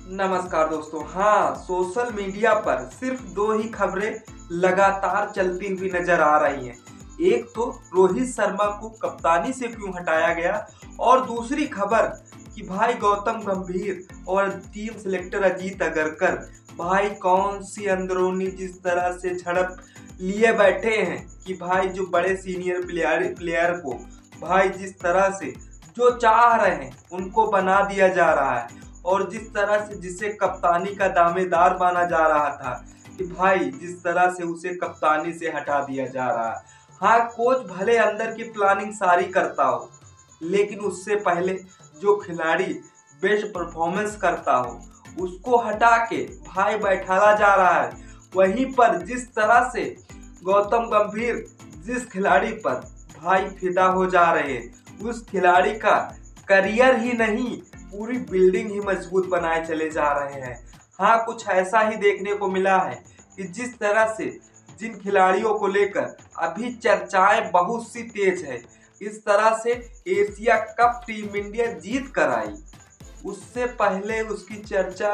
नमस्कार दोस्तों। हाँ, सोशल मीडिया पर सिर्फ दो ही खबरें लगातार चलती हुई नजर आ रही हैं। एक तो रोहित शर्मा को कप्तानी से क्यों हटाया गया, और दूसरी खबर कि भाई गौतम गंभीर और टीम सिलेक्टर अजीत अगरकर भाई कौन सी अंदरूनी जिस तरह से झड़प लिए बैठे हैं कि भाई जो बड़े सीनियर प्लेयर को भाई जिस तरह से जो चाह रहे हैं उनको बना दिया जा रहा है, और जिस तरह से जिसे कप्तानी का दावेदार माना जा रहा था कि भाई जिस तरह से उसे कप्तानी से हटा दिया जा रहा है। हाँ, कोच भले अंदर की प्लानिंग सारी करता हो, लेकिन उससे पहले जो खिलाड़ी बेस्ट परफॉर्मेंस करता हो उसको हटा के भाई बैठाला जा रहा है। वहीं पर जिस तरह से गौतम गंभीर जिस खिलाड़ी पर भाई फिदा हो जा रहे हैं, उस खिलाड़ी का करियर ही नहीं पूरी बिल्डिंग ही मजबूत बनाए चले जा रहे हैं। हाँ, कुछ ऐसा ही देखने को मिला है कि जिस तरह से जिन खिलाड़ियों को लेकर अभी चर्चाएं बहुत सी तेज है, इस तरह से एशिया कप टीम इंडिया जीत कर आई, उससे पहले उसकी चर्चा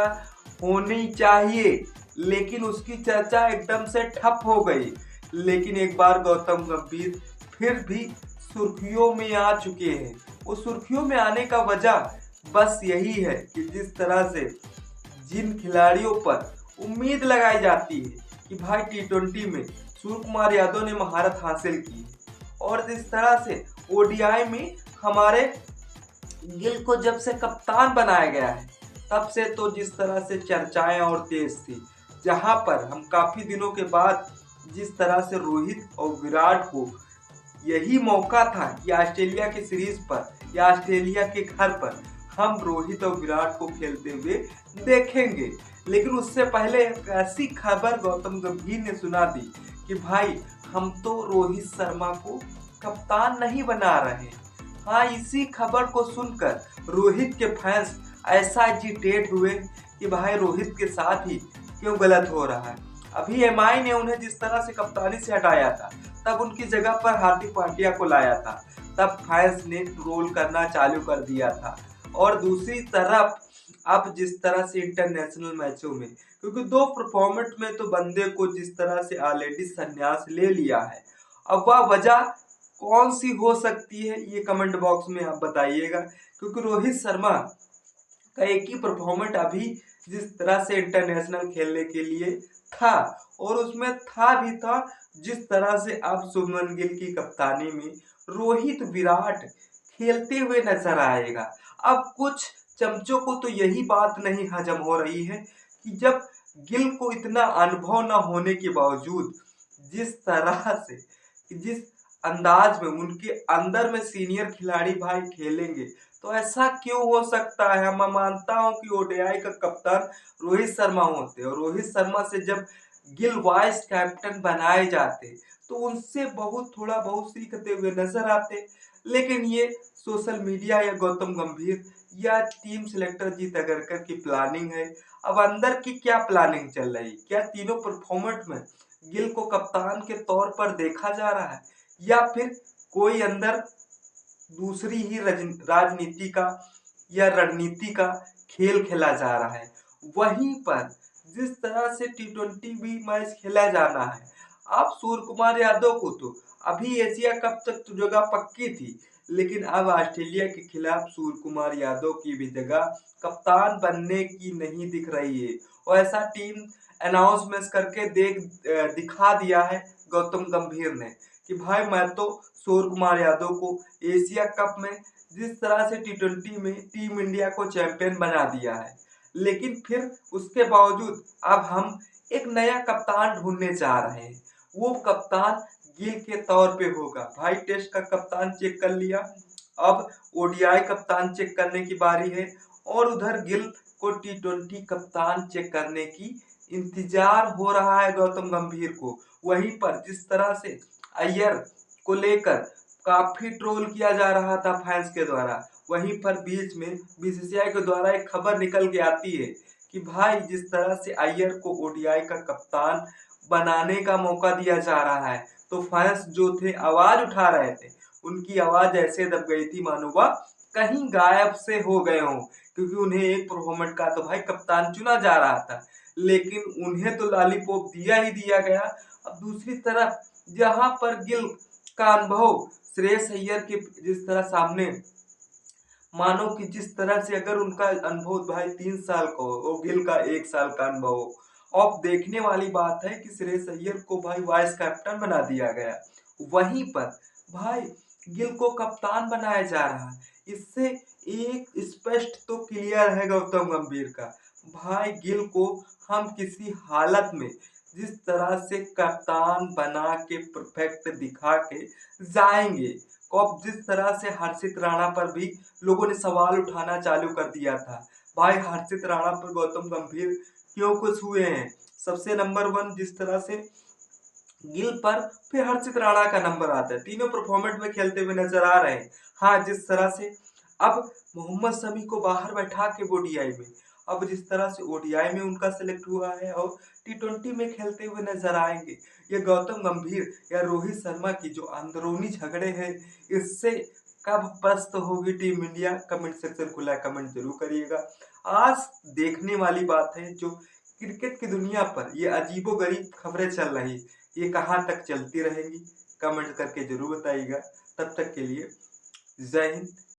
होनी चाहिए, लेकिन उसकी चर्चा एकदम से ठप हो गई। लेकिन एक बार गौतम गंभीर फिर भी सुर्खियों में आ चुके हैं। वो सुर्खियों में आने का वजह बस यही है कि जिस तरह से जिन खिलाड़ियों पर उम्मीद लगाई जाती है कि भाई टी20 में सूर्य कुमार यादव ने महारत हासिल की है, और जिस तरह से ओडीआई में हमारे गिल को जब से कप्तान बनाया गया है, तब से तो जिस तरह से चर्चाएं और तेज थी, जहां पर हम काफी दिनों के बाद जिस तरह से रोहित और विराट को यही मौका था कि ऑस्ट्रेलिया की सीरीज पर या ऑस्ट्रेलिया के घर पर हम रोहित और विराट को खेलते हुए देखेंगे। लेकिन उससे पहले एक ऐसी खबर गौतम गंभीर ने सुना दी कि भाई हम तो रोहित शर्मा को कप्तान नहीं बना रहे। हाँ, इसी खबर को सुनकर रोहित के फैंस ऐसा एजिटेट हुए कि भाई रोहित के साथ ही क्यों गलत हो रहा है। अभी एमआई ने उन्हें जिस तरह से कप्तानी से हटाया था, तब उनकी जगह पर हार्दिक पांड्या को लाया था, तब फैंस ने ट्रोल करना चालू कर दिया था। और दूसरी तरफ अब जिस तरह से इंटरनेशनल मैचों में, क्योंकि दो फॉर्मेट में तो बंदे को जिस तरह से ऑलरेडी संन्यास ले लिया है, अब वह वजह कौन सी हो सकती है ये कमेंट बॉक्स में आप बताइएगा। क्योंकि रोहित शर्मा का एक ही परफॉर्मेंस अभी जिस तरह से इंटरनेशनल खेलने के लिए था, और उसमें था जिस तरह से अब शुभमन गिल की कप्तानी में रोहित विराट खेलते हुए नजर आएगा। अब कुछ चमचों को तो यही बात नहीं हजम हो रही है कि जब गिल को इतना अनुभव न होने के बावजूद जिस तरह से जिस अंदाज में उनके अंदर में सीनियर खिलाड़ी भाई खेलेंगे, तो ऐसा क्यों हो सकता है। मैं मानता हूं कि ओडीआई का कप्तान रोहित शर्मा होते, और रोहित शर्मा से जब गिल वाइस कैप्टन बनाए जाते तो उनसे थोड़ा बहुत सीखते हुए नजर आते। लेकिन ये सोशल मीडिया या गौतम गंभीर या टीम सिलेक्टर जीत अगरकर की प्लानिंग है। अब अंदर की क्या प्लानिंग चल रही, क्या तीनों परफॉर्मेंस में गिल को कप्तान के तौर पर देखा जा रहा है, या फिर कोई अंदर दूसरी ही राजनीति का या रणनीति का खेल खेला जा रहा है। वहीं पर जिस तरह से टी20 भी मैच खेला जाना है, अब सूर्य कुमार यादव को तो अभी एशिया कप तक तो जगह पक्की थी, लेकिन अब ऑस्ट्रेलिया के खिलाफ सूर्य कुमार यादव की भी जगह कप्तान बनने की नहीं दिख रही है। और ऐसा टीम अनाउंसमेंट करके दिखा दिया है गौतम गंभीर ने कि भाई मैं तो सूर्य कुमार यादव को एशिया कप में जिस तरह से टी20 में टीम इंडिया को चैंपियन बना दिया है, लेकिन फिर उसके बावजूद अब हम एक नया कप्तान ढूंढने जा रहे हैं। वो कप्तान गिल के तौर पे होगा। भाई टेस्ट का कप्तान चेक कर लिया, अब ओडीआई कप्तान चेक करने की बारी है, और उधर गिल को टी20 कप्तान चेक करने की इंतजार हो रहा है गौतम गंभीर को। वहीं पर जिस तरह से अय्यर को लेकर काफी ट्रोल किया जा रहा था फैंस के द्वारा, वहीं पर बीच में बीसीसीआई के द्वारा एक खबर निकल के आती है कि भाई जिस तरह से अय्यर को ओडीआई का कप्तान बनाने का मौका दिया जा रहा है, तो फैंस जो थे आवाज उठा रहे थे, उनकी आवाज ऐसे दब गई थी मानो वह कहीं गायब से हो गए हों, क्योंकि उन्हें एक फॉर्मेट का तो भाई कप्तान चुना जा रहा था, लेकिन उन्हें तो लॉलीपॉप दिया ही दिया गया। अब दूसरी तरफ जहां पर गिल का अनुभव श्रेयस अय्यर के जिस तरह सामने, मानो कि जिस तरह से अगर उनका अनुभव भाई 3 साल का हो और गिल का 1 साल का अनुभव हो। अब देखने वाली बात है कि श्रेयस अय्यर को भाई वाइस कैप्टन बना दिया गया, वहीं पर भाई गिल को कप्तान बनाया जा रहा है। इससे एक स्पष्ट तो क्लियर है गौतम गंभीर का, भाई गिल को हम किसी हालत में जिस तरह से कप्तान बना के परफेक्ट दिखा के जाएंगे। को अब जिस तरह से हर्षित राणा पर भी लोगों ने सवाल उठाना चालू कर दिया था, भाई हर्षित राणा पर गौतम गंभीर क्यों कुछ हुए हैं। सबसे नंबर 1 जिस तरह से गिल पर, फिर हर्षित राणा का नंबर आता है, तीनों परफॉर्मेंस में खेलते हुए नजर आ रहे हैं। हाँ, जिस तरह से अब मोहम्मद शमी को बाहर बैठा के ओडीआई में, अब जिस तरह से ओडीआई में उनका सिलेक्ट हुआ है और टी20 में खेलते हुए नजर आएंगे। ये गौतम गंभीर या रोहित शर्मा की जो अंदरूनी झगड़े हैं, इससे कब पस्त होगी टीम इंडिया, कमेंट सेक्शन खुला है, कमेंट जरूर करिएगा। आज देखने वाली बात है जो क्रिकेट की दुनिया पर ये अजीबोगरीब खबरें चल रही, ये कहाँ तक चलती रहेंगी, कमेंट करके जरूर बताइएगा। तब तक के लिए जय हिंद।